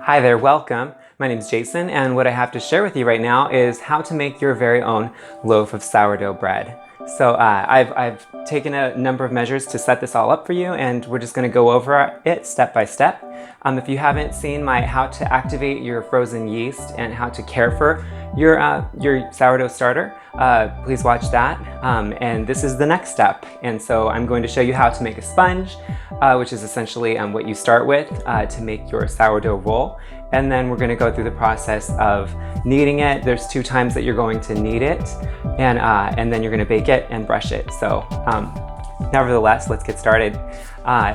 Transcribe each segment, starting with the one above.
Hi there, welcome. My name is Jason, and what I have to share with you right now is how to make your very own loaf of sourdough bread. So I've taken a number of measures to set this all up for you, and we're just going to go over it step by step. If you haven't seen my how to activate your frozen yeast and how to care for your sourdough starter, please watch that. And this is the next step. And so I'm going to show you how to make a sponge, which is essentially what you start with to make your sourdough roll. And then we're going to go through the process of kneading it. There's 2 times that you're going to knead it, and then you're going to bake it and brush it. So nevertheless, let's get started.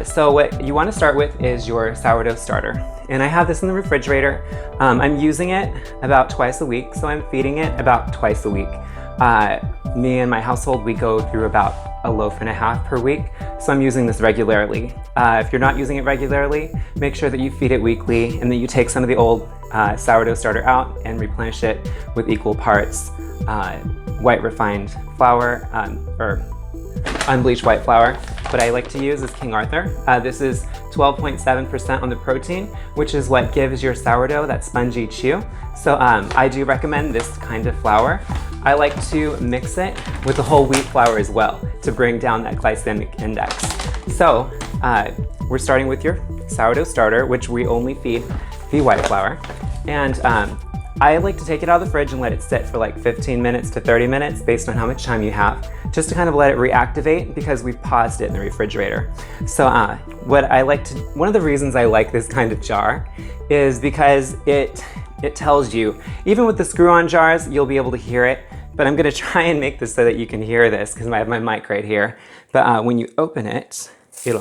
So what you want to start with is your sourdough starter. And I have this in the refrigerator. I'm using it about twice a week, so I'm feeding it about twice a week. Me and my household, we go through about a loaf and a half per week, so I'm using this regularly. If you're not using it regularly, make sure that you feed it weekly and that you take some of the old sourdough starter out and replenish it with equal parts white refined flour or unbleached white flour. What I like to use is King Aurthur. This is 12.7% on the protein, which is what gives your sourdough that spongy chew. So I do recommend this kind of flour. I like to mix it with the whole wheat flour as well to bring down that glycemic index. So we're starting with your sourdough starter, which we only feed the white flour. And I like to take it out of the fridge and let it sit for like 15 minutes to 30 minutes based on how much time you have, just to kind of let it reactivate because we've paused it in the refrigerator. So one of the reasons I like this kind of jar is because it tells you, even with the screw-on jars, you'll be able to hear it, but I'm gonna try and make this so that you can hear this because I have my mic right here. But when you open it, did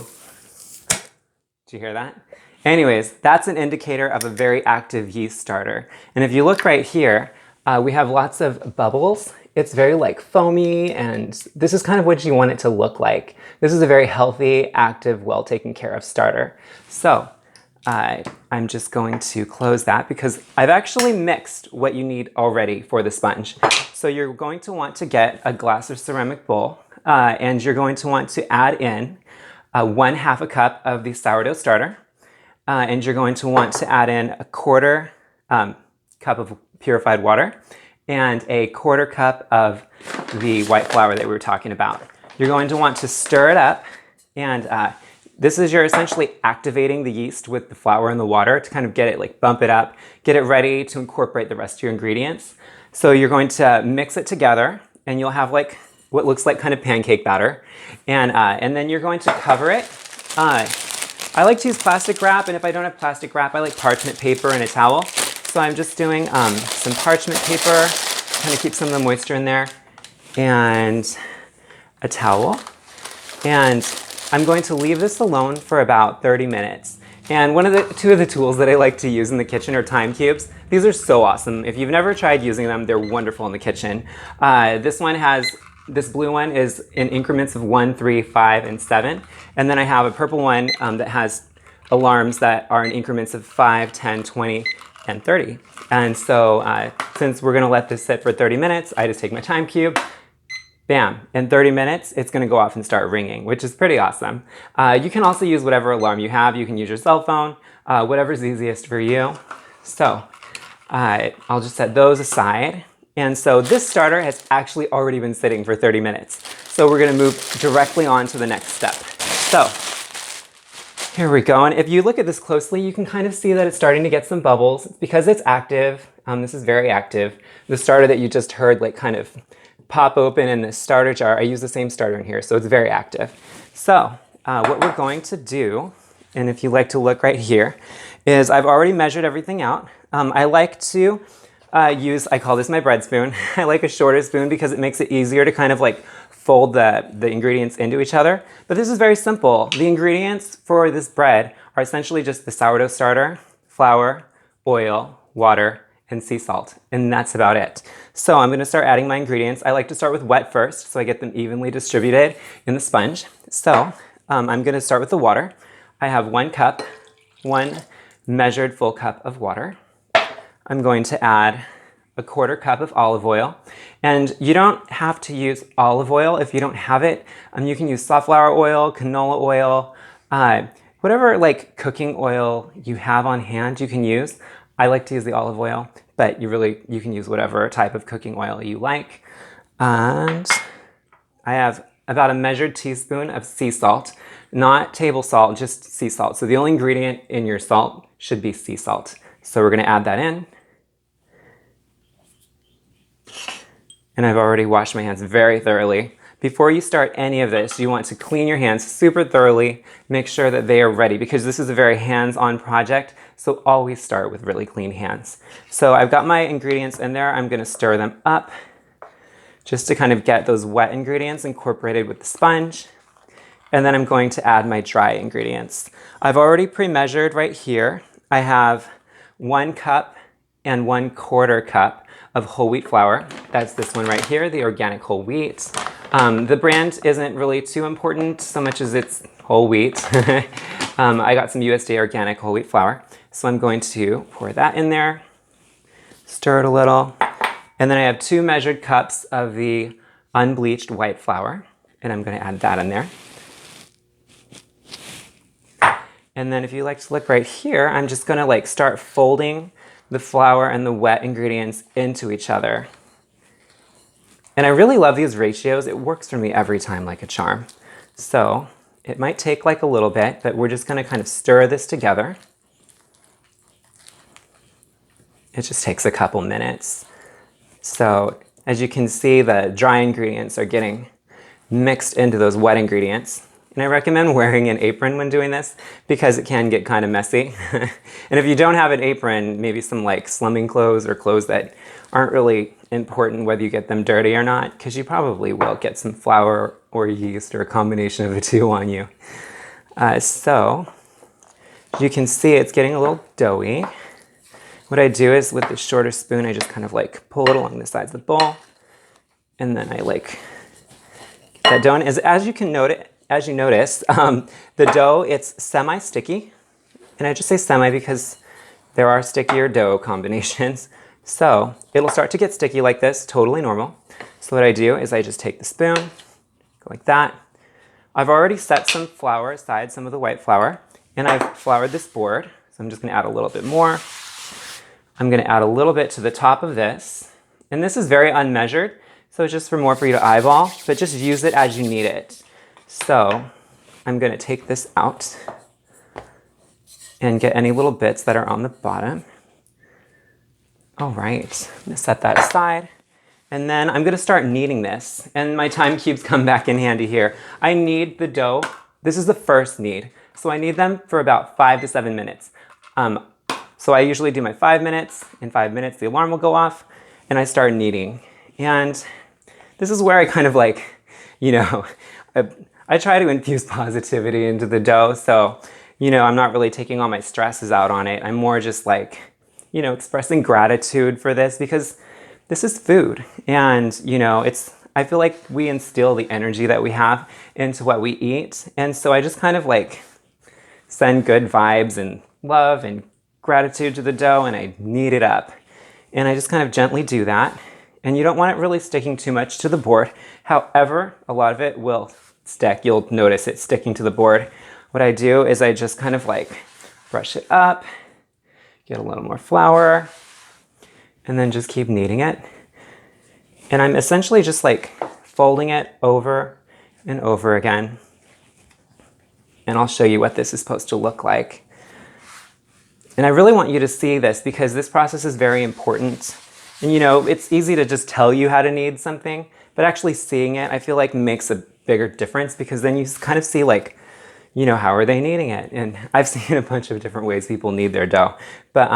you hear that? Anyways, that's an indicator of a very active yeast starter. And if you look right here, we have lots of bubbles. It's very like foamy, and this is kind of what you want it to look like. This is a very healthy, active, well taken care of starter. So I'm just going to close that because I've actually mixed what you need already for the sponge. So you're going to want to get a glass or ceramic bowl, and you're going to want to add in 1/2 a cup of the sourdough starter. And you're going to want to add in a 1/4 cup of purified water and a 1/4 cup of the white flour that we were talking about. You're going to want to stir it up, and this is you're essentially activating the yeast with the flour and the water to kind of get it, like bump it up, get it ready to incorporate the rest of your ingredients. So you're going to mix it together, and you'll have like what looks like kind of pancake batter, and then you're going to cover it. I like to use plastic wrap, and if I don't have plastic wrap, I like parchment paper and a towel. So I'm just doing some parchment paper, kind of keep some of the moisture in there, and a towel. And I'm going to leave this alone for about 30 minutes. And two of the tools that I like to use in the kitchen are time cubes. These are so awesome. If you've never tried using them, they're wonderful in the kitchen. This blue one is in increments of 1, 3, 5, and 7. And then I have a purple one that has alarms that are in increments of 5, 10, 20, and 30. And so since we're gonna let this sit for 30 minutes, I just take my time cube, bam, in 30 minutes, it's gonna go off and start ringing, which is pretty awesome. You can also use whatever alarm you have. You can use your cell phone, whatever's easiest for you. So I'll just set those aside. And so this starter has actually already been sitting for 30 minutes. So we're gonna move directly on to the next step. So here we go. And if you look at this closely, you can kind of see that it's starting to get some bubbles. It's because it's active. This is very active. The starter that you just heard like kind of pop open in this starter jar, I use the same starter in here, so it's very active. So what we're going to do, and if you like to look right here, is I've already measured everything out. I like to I call this my bread spoon. I like a shorter spoon because it makes it easier to kind of like fold the ingredients into each other. But this is very simple. The ingredients for this bread are essentially just the sourdough starter, flour, oil, water, and sea salt. And that's about it. So I'm gonna start adding my ingredients. I like to start with wet first so I get them evenly distributed in the sponge. So I'm gonna start with the water. I have 1 cup, 1 measured full cup of water. I'm going to add a 1/4 cup of olive oil. And you don't have to use olive oil if you don't have it. You can use safflower oil, canola oil, whatever like cooking oil you have on hand you can use. I like to use the olive oil, but you can use whatever type of cooking oil you like. And I have about a measured teaspoon of sea salt, not table salt, just sea salt. So the only ingredient in your salt should be sea salt. So we're gonna add that in. And I've already washed my hands very thoroughly. Before you start any of this, you want to clean your hands super thoroughly, make sure that they are ready, because this is a very hands-on project, so always start with really clean hands. So I've got my ingredients in there. I'm gonna stir them up just to kind of get those wet ingredients incorporated with the sponge. And then I'm going to add my dry ingredients. I've already pre-measured right here. I have 1 cup and 1/4 cup of whole wheat flour. That's this one right here, the organic whole wheat. The brand isn't really too important so much as it's whole wheat. I got some USDA organic whole wheat flour. So I'm going to pour that in there, stir it a little. And then I have 2 measured cups of the unbleached white flour, and I'm gonna add that in there. And then if you like to look right here, I'm just gonna like start folding the flour and the wet ingredients into each other. And I really love these ratios. It works for me every time like a charm. So it might take like a little bit, but we're just gonna kind of stir this together. It just takes a couple minutes. So as you can see, the dry ingredients are getting mixed into those wet ingredients. And I recommend wearing an apron when doing this because it can get kind of messy. And if you don't have an apron, maybe some like slumming clothes or clothes that aren't really important whether you get them dirty or not, because you probably will get some flour or yeast or a combination of the two on you. So you can see it's getting a little doughy. What I do is with the shorter spoon, I just kind of like pull it along the sides of the bowl. And then I like get that dough. As you notice, the dough, it's semi-sticky. And I just say semi because there are stickier dough combinations. So it'll start to get sticky like this, totally normal. So what I do is I just take the spoon, go like that. I've already set some flour aside, some of the white flour, and I've floured this board. So I'm just gonna add a little bit more. I'm gonna add a little bit to the top of this. And this is very unmeasured, so it's just for more for you to eyeball, but just use it as you need it. So I'm gonna take this out and get any little bits that are on the bottom. All right, I'm gonna set that aside. And then I'm gonna start kneading this. And my time cubes come back in handy here. I knead the dough. This is the first knead. So I knead them for about 5 to 7 minutes. So I usually do my 5 minutes. In 5 minutes, the alarm will go off and I start kneading. And this is where I kind of like, you know, I try to infuse positivity into the dough. So, you know, I'm not really taking all my stresses out on it. I'm more just like, you know, expressing gratitude for this because this is food. And, you know, I feel like we instill the energy that we have into what we eat. And so I just kind of like send good vibes and love and gratitude to the dough and I knead it up. And I just kind of gently do that. And you don't want it really sticking too much to the board. However, a lot of it will stick. You'll notice it sticking to the board. What I do is I just kind of like brush it up, get a little more flour, and then just keep kneading it. And I'm essentially just like folding it over and over again. And I'll show you what this is supposed to look like. And I really want you to see this because this process is very important. And you know, it's easy to just tell you how to knead something, but actually seeing it, I feel like makes a bigger difference because then you kind of see like, you know, how are they kneading it? And I've seen a bunch of different ways people knead their dough. But,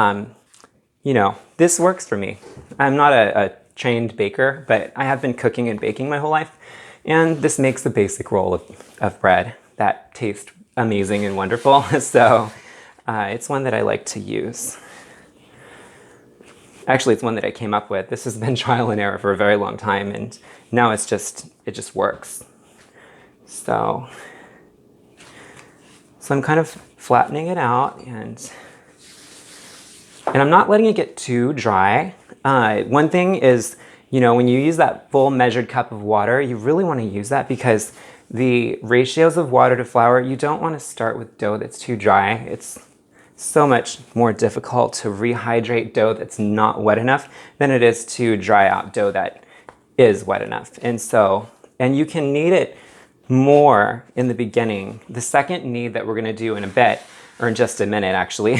you know, this works for me. I'm not a trained baker, but I have been cooking and baking my whole life. And this makes the basic roll of bread that tastes amazing and wonderful. So it's one that I like to use. Actually, it's one that I came up with. This has been trial and error for a very long time. And now it just works. So I'm kind of flattening it out and I'm not letting it get too dry. One thing is, you know, when you use that full measured cup of water, you really want to use that because the ratios of water to flour, you don't want to start with dough that's too dry. It's so much more difficult to rehydrate dough that's not wet enough than it is to dry out dough that is wet enough. And you can knead it more in the beginning. The second knead that we're going to do in a bit, or in just a minute actually,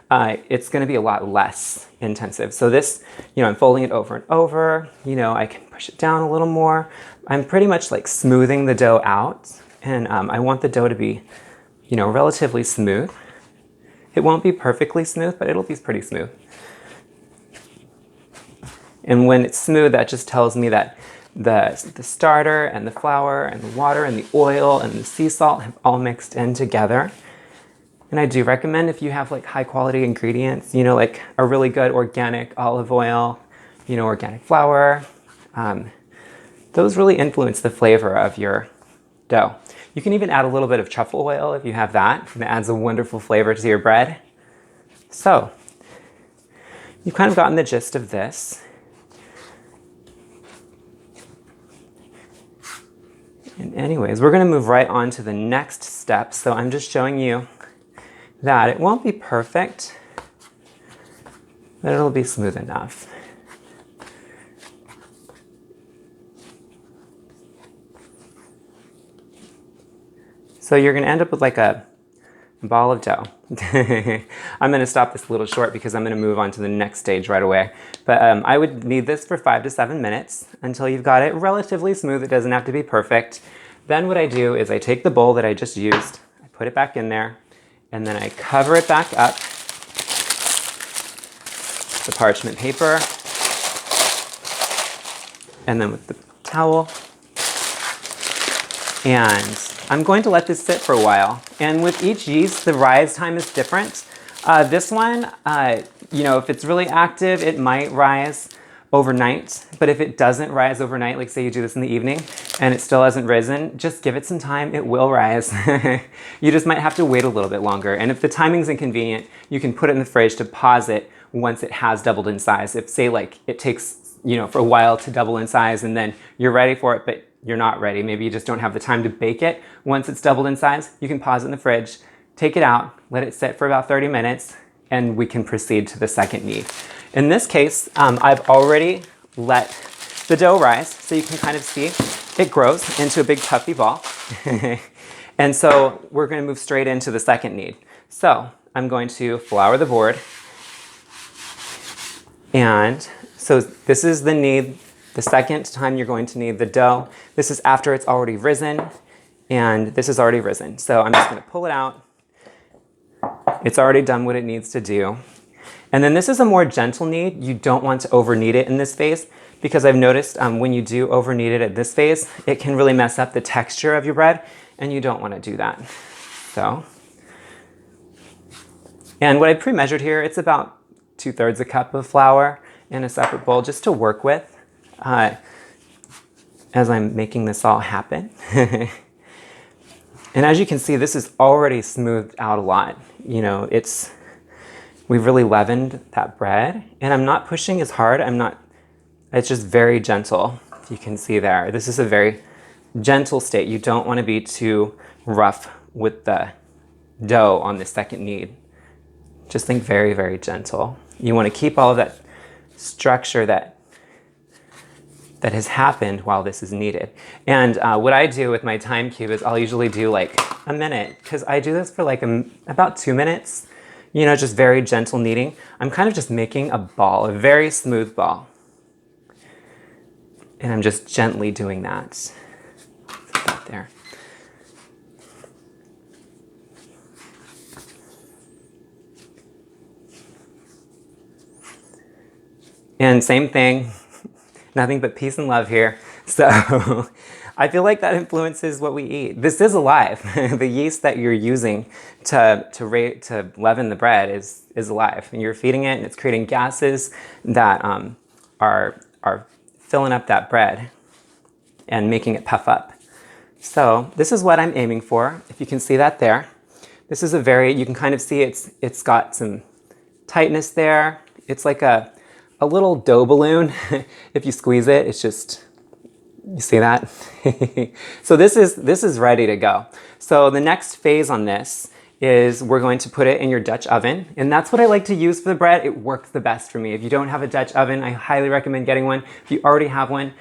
it's going to be a lot less intensive. So this, I'm folding it over and over, I can push it down a little more. I'm pretty much like smoothing the dough out, and I want the dough to be, relatively smooth. It won't be perfectly smooth, but it'll be pretty smooth. And when it's smooth, that just tells me that the starter and the flour and the water and the oil and the sea salt have all mixed in together. And I do recommend, if you have like high quality ingredients, like a really good organic olive oil, organic flour, those really influence the flavor of your dough. You can even add a little bit of truffle oil if you have that. It adds a wonderful flavor to your bread. So you've kind of gotten the gist of this. And anyways, we're going to move right on to the next step. So I'm just showing you that it won't be perfect, but it'll be smooth enough. So you're going to end up with like a ball of dough. I'm going to stop this a little short because I'm going to move on to the next stage right away. But I would knead this for 5 to 7 minutes until you've got it relatively smooth. It doesn't have to be perfect. Then what I do is I take the bowl that I just used, I put it back in there, and then I cover it back up, the parchment paper, and then with the towel. And I'm going to let this sit for a while. And with each yeast, the rise time is different. This one, if it's really active, it might rise overnight. But if it doesn't rise overnight, like say you do this in the evening and it still hasn't risen, just give it some time, it will rise. You just might have to wait a little bit longer. And if the timing's inconvenient, you can put it in the fridge to pause it once it has doubled in size. If say like it takes, for a while to double in size and then you're ready for it, but you're not ready, maybe you just don't have the time to bake it. Once it's doubled in size, you can pause it in the fridge, take it out, let it sit for about 30 minutes, and we can proceed to the second knead. In this case, I've already let the dough rise, so you can kind of see it grows into a big puffy ball. And so we're going to move straight into the second knead. So I'm going to flour the board. And so this is the knead. The second time you're going to knead the dough. This is after it's already risen, and this is already risen. So I'm just going to pull it out. It's already done what it needs to do. And then this is a more gentle knead. You don't want to over knead it in this phase, because I've noticed when you do over knead it at this phase, it can really mess up the texture of your bread, and you don't want to do that. So, and what I pre-measured here, it's about 2/3 a cup of flour in a separate bowl just to work with. As I'm making this all happen. And as you can see, this is already smoothed out a lot. We've really leavened that bread, and I'm not pushing as hard. It's just very gentle. You can see there. This is a very gentle state. You don't want to be too rough with the dough on the second knead. Just think very, very gentle. You want to keep all of that structure that has happened while this is kneaded. And what I do with my time cube is I'll usually do like a minute, because I do this for like about 2 minutes, just very gentle kneading. I'm kind of just making a ball, a very smooth ball. And I'm just gently doing that. There. And same thing. Nothing but peace and love here. So I feel like that influences what we eat. This is alive. The yeast that you're using to leaven the bread is alive. And you're feeding it, and it's creating gases that are filling up that bread and making it puff up. So this is what I'm aiming for. If you can see that there. This is you can kind of see it's got some tightness there. It's like a little dough balloon. If you squeeze it, it's just, You see that? So this is ready to go. So the next phase on this is we're going to put it in your Dutch oven. And that's what I like to use for the bread. It works the best for me. If you don't have a Dutch oven, I highly recommend getting one. If you already have one,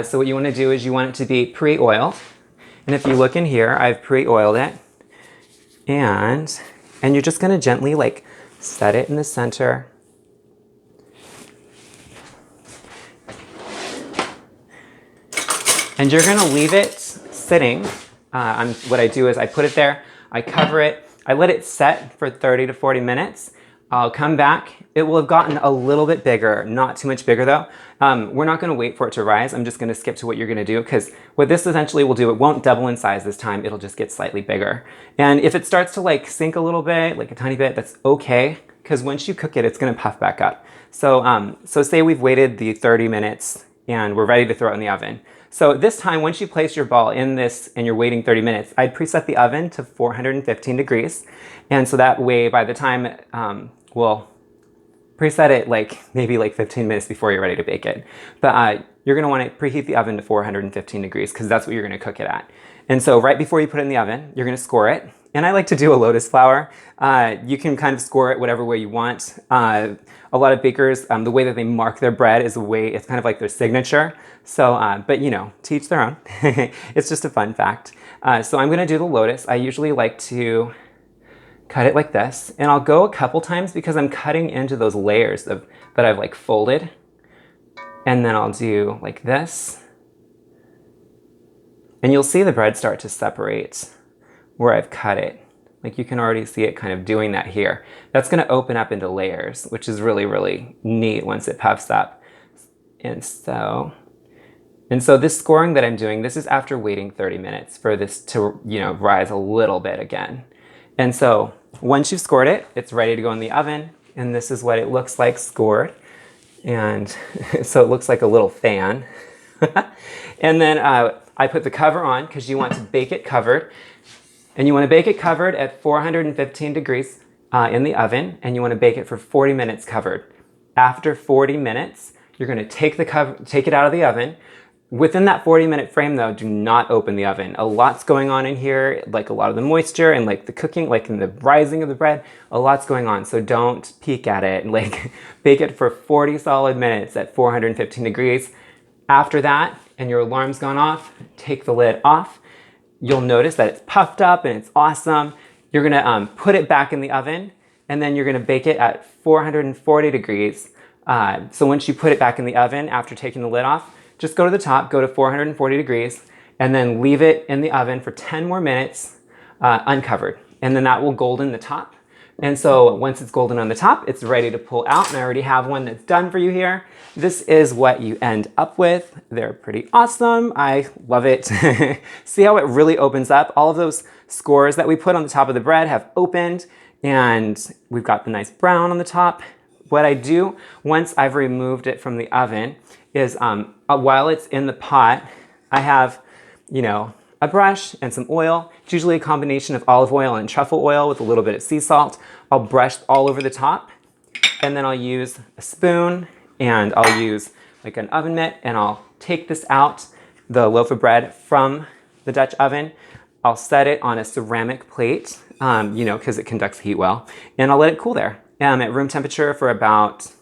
so what you want to do is you want it to be pre-oiled. And if you look in here, I've pre-oiled it. And you're just going to gently like set it in the center. And you're gonna leave it sitting. What I do is I put it there, I cover it, I let it set for 30 to 40 minutes. I'll come back. It will have gotten a little bit bigger, not too much bigger though. We're not gonna wait for it to rise. I'm just gonna skip to what you're gonna do because what this essentially will do, it won't double in size this time, it'll just get slightly bigger. And if it starts to like sink a little bit, like a tiny bit, that's okay, because once you cook it, it's gonna puff back up. So, so say we've waited the 30 minutes and we're ready to throw it in the oven. So this time, once you place your ball in this and you're waiting 30 minutes, I'd preset the oven to 415 degrees. And so that way, by the time, we'll preset it like maybe like 15 minutes before you're ready to bake it. But you're gonna wanna preheat the oven to 415 degrees because that's what you're gonna cook it at. And so right before you put it in the oven, you're gonna score it. And I like to do a lotus flower. You can kind of score it whatever way you want. A lot of bakers, the way that they mark their bread is it's kind of like their signature. So, but you know, to each their own. It's just a fun fact. So I'm gonna do the lotus. I usually like to cut it like this. And I'll go a couple times because I'm cutting into those layers that I've like folded. And then I'll do like this. And you'll see the bread start to separate where I've cut it. Like you can already see it kind of doing that here. That's gonna open up into layers, which is really, really neat once it puffs up. And so this scoring that I'm doing, this is after waiting 30 minutes for this to, you know, rise a little bit again. And so once you've scored it, it's ready to go in the oven. And this is what it looks like scored. And so it looks like a little fan. And then I put the cover on because you want to bake it covered. And you want to bake it covered at 415 degrees in the oven, and you want to bake it for 40 minutes covered. After 40 minutes, you're going to take it out of the oven. Within that 40-minute frame though, do not open the oven. A lot's going on in here, like a lot of the moisture and like the cooking, like in the rising of the bread, a lot's going on. So don't peek at it, like bake it for 40 solid minutes at 415 degrees. After that, and your alarm's gone off, take the lid off. You'll notice that it's puffed up and it's awesome. You're gonna put it back in the oven and then you're gonna bake it at 440 degrees. So once you put it back in the oven after taking the lid off, just go to the top, go to 440 degrees and then leave it in the oven for 10 more minutes uncovered. And then that will golden the top. And so once it's golden on the top, it's ready to pull out. And I already have one that's done for you here. This is what you end up with. They're pretty awesome. I love it. See how it really opens up? All of those scores that we put on the top of the bread have opened and we've got the nice brown on the top. What I do once I've removed it from the oven is while it's in the pot, I have, you know, a brush and some oil. It's usually a combination of olive oil and truffle oil with a little bit of sea salt. I'll brush all over the top and then I'll use a spoon and I'll use like an oven mitt and I'll take this out, the loaf of bread from the Dutch oven. I'll set it on a ceramic plate, you know, because it conducts heat well, and I'll let it cool there at room temperature for about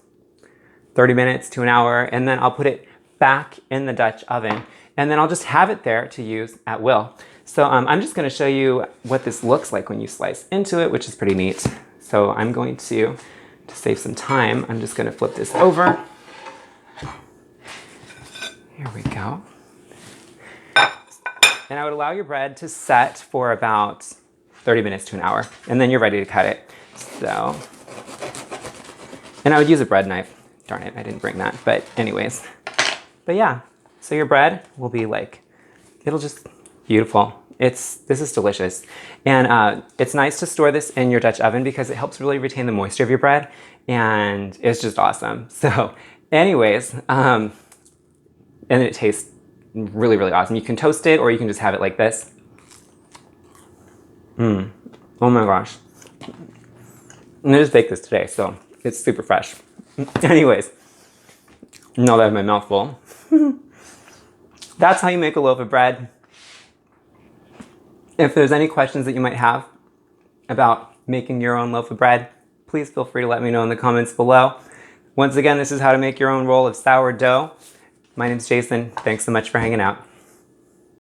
30 minutes to an hour, and then I'll put it back in the Dutch oven. And then I'll just have it there to use at will. So I'm just gonna show you what this looks like when you slice into it, which is pretty neat. So I'm going to save some time, I'm just gonna flip this over. Here we go. And I would allow your bread to set for about 30 minutes to an hour, and then you're ready to cut it. So, and I would use a bread knife. Darn it, I didn't bring that, but anyways. But yeah. So your bread will be like, it'll just beautiful. This is delicious. And it's nice to store this in your Dutch oven because it helps really retain the moisture of your bread and it's just awesome. So anyways, and it tastes really, really awesome. You can toast it or you can just have it like this. Oh my gosh. And I just baked this today, so it's super fresh. Anyways, now that I have my mouth full, that's how you make a loaf of bread. If there's any questions that you might have about making your own loaf of bread, please feel free to let me know in the comments below. Once again, this is how to make your own roll of sourdough. My name's Jason. Thanks so much for hanging out.